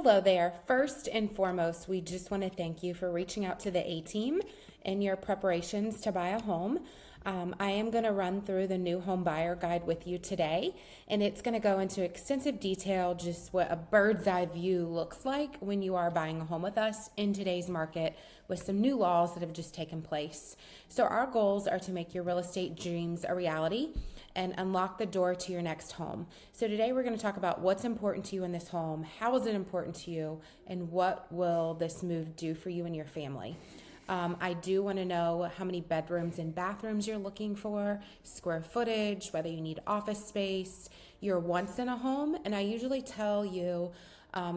Hello there. First and foremost, we just want to thank you for reaching out to the A team in your preparations to buy a home. I am going to run through the new home buyer guide with you today, and it's going to go into extensive detail just what a bird's eye view looks like when you are buying a home with us in today's market with some new laws that have just taken place. So, our goals are to make your real estate dreams a reality and unlock the door to your next home. So today we're going to talk about what's important to you in this home, how is it important to you, and what will this move do for you and your family. I do want to know how many bedrooms and bathrooms you're looking for, square footage, whether you need office space, your wants in a home, and I usually tell you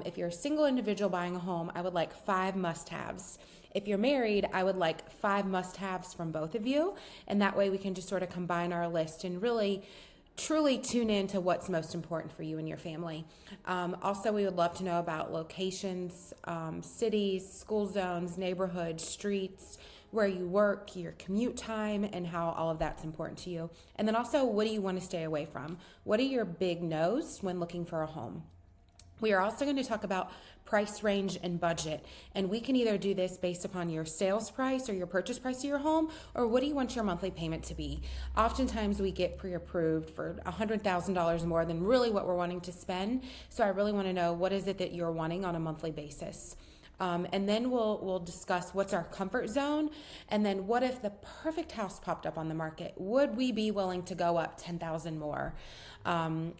if you're a single individual buying a home, I would like 5 must-haves. If you're married, I would like 5 must-haves from both of you, and that way we can just sort of combine our list and really truly tune in to what's most important for you and your family. Also, we would love to know about locations, cities, school zones, neighborhoods, streets, where you work, your commute time, and how all of that's important to you. And then also, what do you want to stay away from? What are your big no's when looking for a home? We are also going to talk about price range and budget, and we can either do this based upon your sales price or your purchase price of your home, or what do you want your monthly payment to be. Oftentimes we get pre-approved for $100,000 more than really what we're wanting to spend, so I really want to know what is it that you're wanting on a monthly basis. And then we'll discuss what's our comfort zone, and then what if the perfect house popped up on the market? Would we be willing to go up 10,000 more? And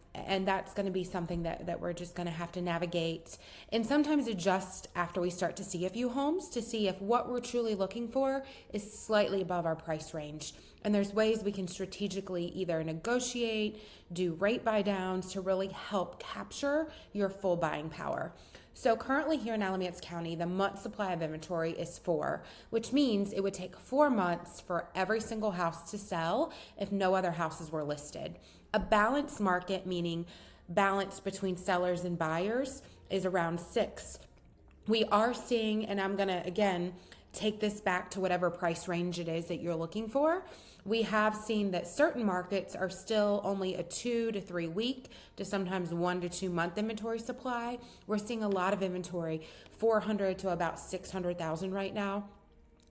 that's going to be something that we're just going to have to navigate and sometimes adjust after we start to see a few homes to see if what we're truly looking for is slightly above our price range. And there's ways we can strategically either negotiate, do rate buy downs to really help capture your full buying power. So currently here in Alamance County, the month supply of inventory is 4, which means it would take 4 months for every single house to sell if no other houses were listed. A balanced market, meaning balance between sellers and buyers, is around 6. We are seeing, and I'm going to, again, take this back to whatever price range it is that you're looking for. We have seen that certain markets are still only a 2 to 3 week to sometimes 1 to 2 month inventory supply. We're seeing a lot of inventory, 400 to about 600,000 right now.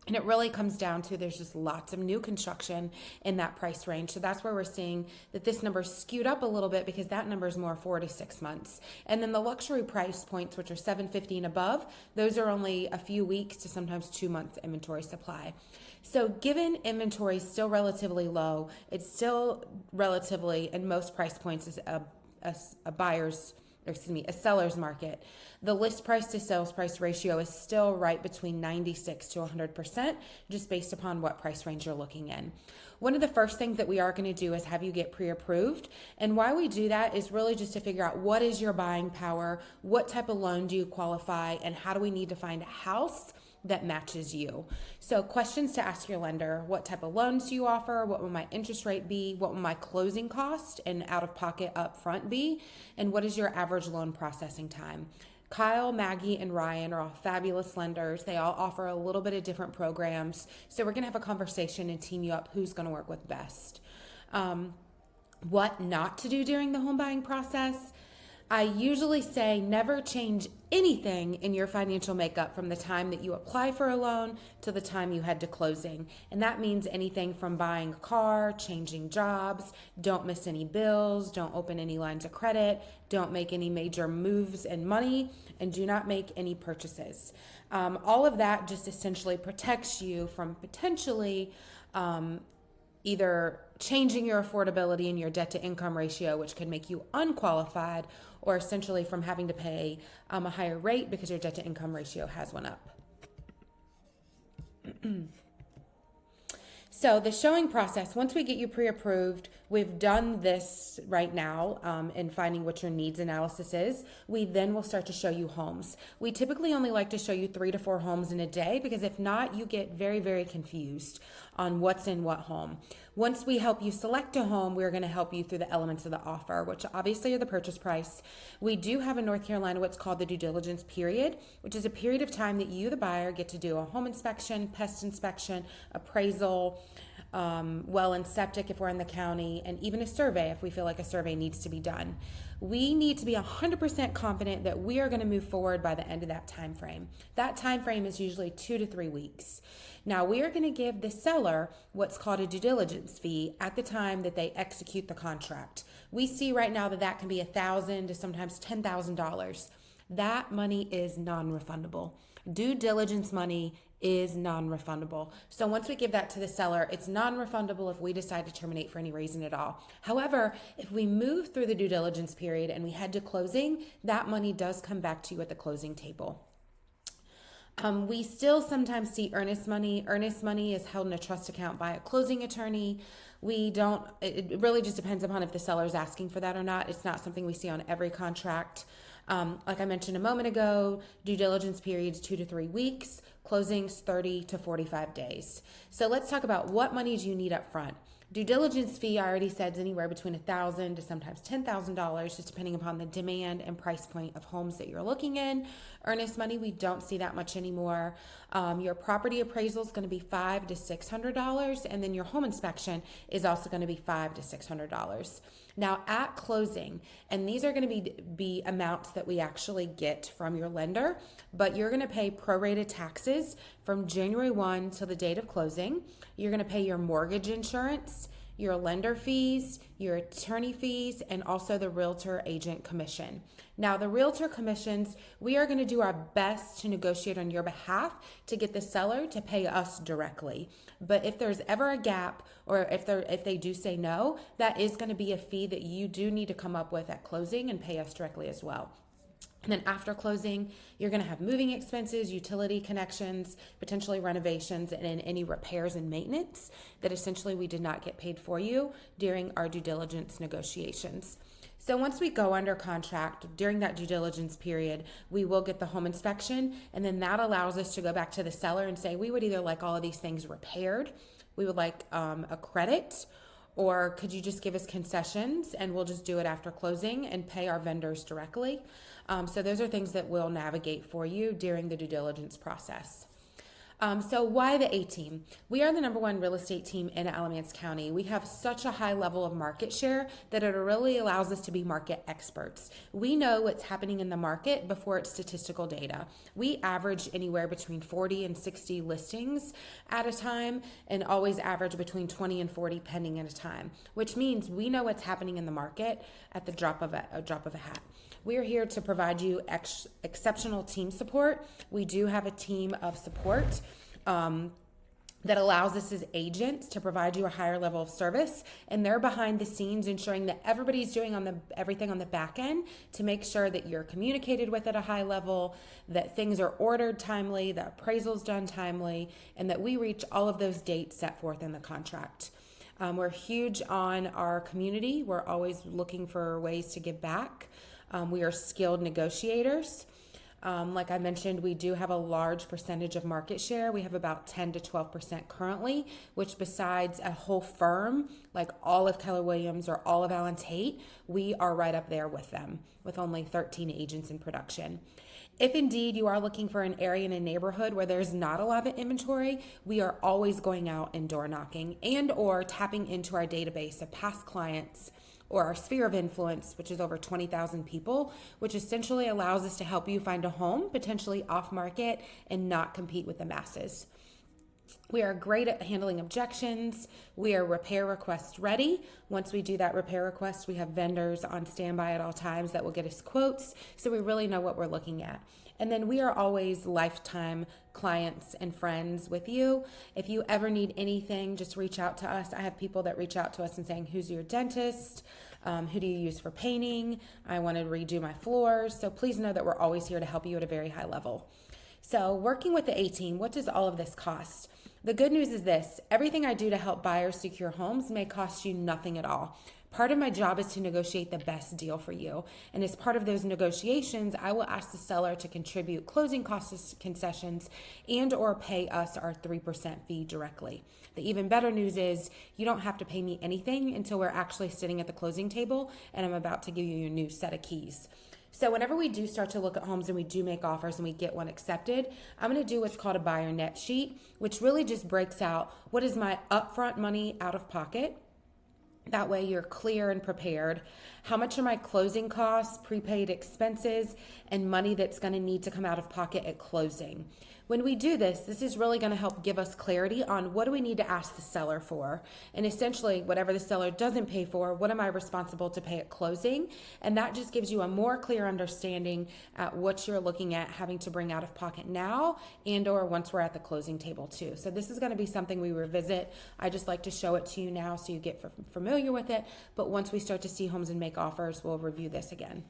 And it really comes down to there's just lots of new construction in that price range. So that's where we're seeing that this number is skewed up a little bit because that number is more 4 to 6 months. And then the luxury price points, which are 750 and above, those are only a few weeks to sometimes 2 months inventory supply. So given inventory is still relatively low, it's still relatively, in most price points, is a seller's market. The list price to sales price ratio is still right between 96 to 100%, just based upon what price range you're looking in. One of the first things that we are going to do is have you get pre-approved. And why we do that is really just to figure out what is your buying power, what type of loan do you qualify, and how do we need to find a house that matches you. So questions to ask your lender: what type of loans do you offer? What will my interest rate be? What will my closing cost and out of pocket up front be? And what is your average loan processing time? Kyle, Maggie, and Ryan are all fabulous lenders. They all offer a little bit of different programs. So we're going to have a conversation and team you up who's going to work with best. What not to do during the home buying process? I usually say never change anything in your financial makeup from the time that you apply for a loan to the time you head to closing. And that means anything from buying a car, changing jobs, don't miss any bills, don't open any lines of credit, don't make any major moves in money, and do not make any purchases. All of that just essentially protects you from potentially either changing your affordability and your debt to income ratio, which could make you unqualified, or essentially from having to pay a higher rate because your debt to income ratio has went up. So the showing process, once we get you pre-approved, we've done this right now in finding what your needs analysis is. We then will start to show you homes. We typically only like to show you 3 to 4 homes in a day because if not, you get very, very confused on what's in what home. Once we help you select a home, we're going to help you through the elements of the offer, which obviously are the purchase price. We do have in North Carolina what's called the due diligence period, which is a period of time that you, the buyer, get to do a home inspection, pest inspection, appraisal, well and septic if we're in the county, and even a survey if we feel like a survey needs to be done. We need to be 100% confident that we are going to move forward by the end of that time frame. That time frame is usually 2 to 3 weeks. Now, we are going to give the seller what's called a due diligence fee at the time that they execute the contract. We see right now that that can be $1,000 to sometimes $10,000. That money is non-refundable. Due diligence money is non-refundable. So once we give that to the seller, it's non-refundable if we decide to terminate for any reason at all. However, if we move through the due diligence period and we head to closing, that money does come back to you at the closing table. We still sometimes see earnest money. Earnest money is held in a trust account by a closing attorney. It really just depends upon if the seller is asking for that or not. It's not something we see on every contract. Like I mentioned a moment ago, due diligence periods 2 to 3 weeks, closings 30 to 45 days. So let's talk about what money do you need up front. Due diligence fee, I already said, is anywhere between $1,000 to sometimes $10,000, just depending upon the demand and price point of homes that you're looking in. Earnest money, we don't see that much anymore. Your property appraisal is going to be $500 to $600, and then your home inspection is also going to be $500 to $600. Now, at closing, and these are going to be amounts that we actually get from your lender, but you're going to pay prorated taxes from January 1 till the date of closing. You're going to pay your mortgage insurance, your lender fees, your attorney fees, and also the realtor agent commission. Now, the realtor commissions, we are going to do our best to negotiate on your behalf to get the seller to pay us directly. But if there's ever a gap, or if they do say no, that is going to be a fee that you do need to come up with at closing and pay us directly as well. And then after closing, you're going to have moving expenses, utility connections, potentially renovations, and any repairs and maintenance that essentially we did not get paid for you during our due diligence negotiations. So once we go under contract, during that due diligence period, we will get the home inspection, and then that allows us to go back to the seller and say, we would either like all of these things repaired, we would like a credit, or could you just give us concessions and we'll just do it after closing and pay our vendors directly? So those are things that we'll navigate for you during the due diligence process. So why the A team? We are the #1 real estate team in Alamance County. We have such a high level of market share that it really allows us to be market experts. We know what's happening in the market before it's statistical data. We average anywhere between 40 and 60 listings at a time, and always average between 20 and 40 pending at a time, which means we know what's happening in the market at the drop of a hat. We're here to provide you exceptional team support. We do have a team of support that allows us as agents to provide you a higher level of service, and they're behind the scenes ensuring that everybody's doing everything on the back end to make sure that you're communicated with at a high level, that things are ordered timely, that appraisal's done timely, and that we reach all of those dates set forth in the contract. We're huge on our community. We're always looking for ways to give back. We are skilled negotiators. Like I mentioned, we do have a large percentage of market share. We have about 10 to 12% currently, which besides a whole firm, like all of Keller Williams or all of Allen Tate, we are right up there with them, with only 13 agents in production. If indeed you are looking for an area in a neighborhood where there's not a lot of inventory, we are always going out and door knocking and or tapping into our database of past clients or our sphere of influence, which is over 20,000 people, which essentially allows us to help you find a home, potentially off market, and not compete with the masses. We are great at handling objections. We are repair request ready. Once we do that repair request, we have vendors on standby at all times that will get us quotes, so we really know what we're looking at. And then we are always lifetime clients and friends with you. If you ever need anything, just reach out to us. I have people that reach out to us and saying, who's your dentist? Who do you use for painting? I want to redo my floors. So please know that we're always here to help you at a very high level. So working with the A team, what does all of this cost? The good news is this: everything I do to help buyers secure homes may cost you nothing at all. Part of my job is to negotiate the best deal for you. And as part of those negotiations, I will ask the seller to contribute closing costs concessions and or pay us our 3% fee directly. The even better news is you don't have to pay me anything until we're actually sitting at the closing table and I'm about to give you your new set of keys. So whenever we do start to look at homes and we do make offers and we get one accepted, I'm going to do what's called a buyer net sheet, which really just breaks out what is my upfront money out of pocket. That way you're clear and prepared. How much are my closing costs, prepaid expenses, and money that's going to need to come out of pocket at closing? When we do this, this is really going to help give us clarity on what do we need to ask the seller for. And essentially, whatever the seller doesn't pay for, what am I responsible to pay at closing? And that just gives you a more clear understanding at what you're looking at having to bring out of pocket now and or once we're at the closing table too. So this is going to be something we revisit. I just like to show it to you now so you get familiar with it. But once we start to see homes and make offers, we'll review this again.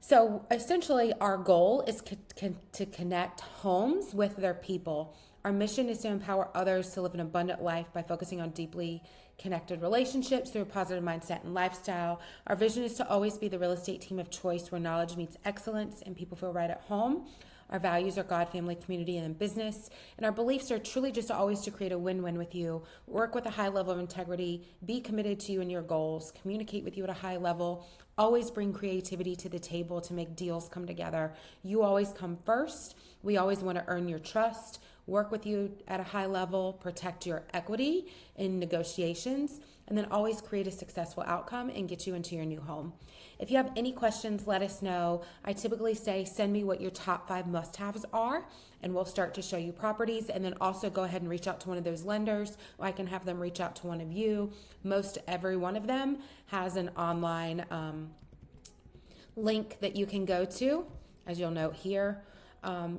So essentially, our goal is to connect homes with their people. Our mission is to empower others to live an abundant life by focusing on deeply connected relationships through a positive mindset and lifestyle. Our vision is to always be the real estate team of choice where knowledge meets excellence and people feel right at home. Our values are God, family, community, and then business. And our beliefs are truly just always to create a win-win with you, work with a high level of integrity, be committed to you and your goals, communicate with you at a high level, always bring creativity to the table to make deals come together. You always come first. We always want to earn your trust, work with you at a high level, protect your equity in negotiations, and then always create a successful outcome and get you into your new home. If you have any questions, let us know. I typically say send me what your top 5 must-haves are, and we'll start to show you properties, and then also go ahead and reach out to one of those lenders, or I can have them reach out to one of you. Most every one of them has an online link that you can go to, as you'll note here.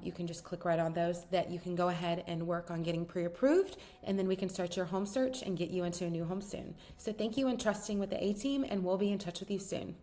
You can just click right on those that you can go ahead and work on getting pre-approved, and then we can start your home search and get you into a new home soon. So thank you and trusting with the A-Team, and we'll be in touch with you soon.